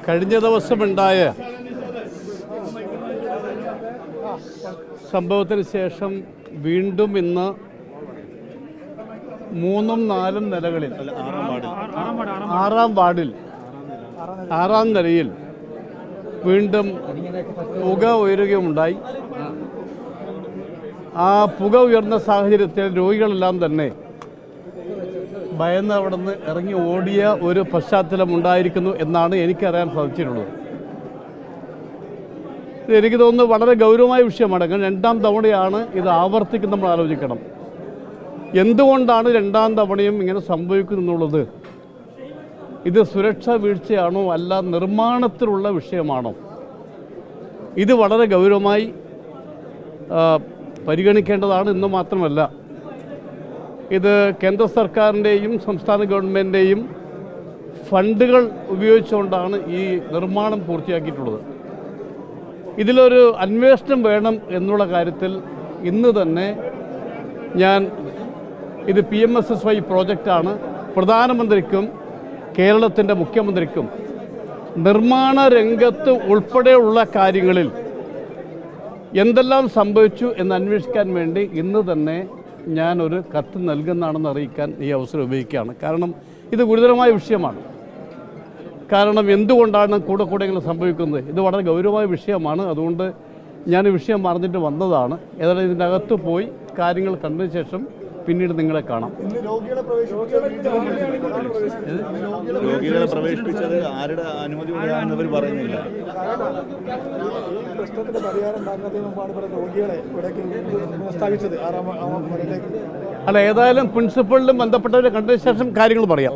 കഴിഞ്ഞ ദിവസമുണ്ടായ സംഭവത്തിന് ശേഷം വീണ്ടും ഇന്ന് 3ഉം 4ഉം നിലകളിൽ 6ാം വാർഡിൽ 6ാം നിലയിൽ വീണ്ടും പുക ഉയരുകയുണ്ടായി. ആ പുക ഉയർന്ന സാഹചര്യത്തിൽ രോഗികളെല്ലാം തന്നെ ഭയന്ന് അവിടെ നിന്ന് ഇറങ്ങി ഓടിയ ഒരു പശ്ചാത്തലം ഉണ്ടായിരിക്കുന്നു എന്നാണ് എനിക്കറിയാൻ സാധിച്ചിട്ടുള്ളത്. എനിക്ക് തോന്നുന്നു വളരെ ഗൗരവമായ വിഷയമാണ്. കാരണം 2ാം തവണയാണ് ഇത് ആവർത്തിക്കുന്ന നമ്മൾ ആലോചിക്കണം. എന്തുകൊണ്ടാണ് 2ാം തവണയും ഇങ്ങനെ സംഭവിക്കുന്നുള്ളത്? ഇത് സുരക്ഷാ വീഴ്ചയാണോ അല്ല നിർമ്മാണത്തിലുള്ള വിഷയമാണോ? ഇത് വളരെ ഗൗരവമായി പരിഗണിക്കേണ്ടതാണ്. എന്ന് മാത്രമല്ല, ഇത് കേന്ദ്ര സർക്കാരിൻ്റെയും സംസ്ഥാന ഗവൺമെൻറ്റിൻ്റെയും ഫണ്ടുകൾ ഉപയോഗിച്ചുകൊണ്ടാണ് ഈ നിർമ്മാണം പൂർത്തിയാക്കിയിട്ടുള്ളത്. ഇതിലൊരു അന്വേഷണം വേണം എന്നുള്ള കാര്യത്തിൽ ഇന്ന് തന്നെ ഇത് PMSSY പ്രോജക്റ്റാണ്. പ്രധാനമന്ത്രിക്കും കേരളത്തിൻ്റെ മുഖ്യമന്ത്രിക്കും നിർമ്മാണ രംഗത്ത് ഉൾപ്പെടെയുള്ള കാര്യങ്ങളിൽ എന്തെല്ലാം സംഭവിച്ചു എന്ന് അന്വേഷിക്കാൻ വേണ്ടി ഇന്ന് തന്നെ ഞാനൊരു കത്ത് നൽകുന്നതാണെന്ന് അറിയിക്കാൻ ഈ അവസരം ഉപയോഗിക്കുകയാണ്. കാരണം ഇത് ഗുരുതരമായ വിഷയമാണ്. കാരണം എന്തുകൊണ്ടാണ് കൂടെ ഇങ്ങനെ സംഭവിക്കുന്നത്? ഇത് വളരെ ഗൗരവമായ വിഷയമാണ്. അതുകൊണ്ട് ഞാൻ ഈ വിഷയം മറന്നിട്ട് വന്നതാണ്. ഏതായാലും ഇതിൻ്റെ അകത്ത് പോയി കാര്യങ്ങൾ കണ്ടതിന് ശേഷം പിന്നീട് നിങ്ങളെ കാണാം. രോഗികളെ പ്രവേശിപ്പിച്ചത് ആരുടെ അനുമതി കൊണ്ടാണെന്ന് പറയുന്നില്ല. അല്ല, ഏതായാലും പ്രിൻസിപ്പളിലും ബന്ധപ്പെട്ടവരെ കണ്ടതിന് ശേഷം കാര്യങ്ങൾ പറയാം.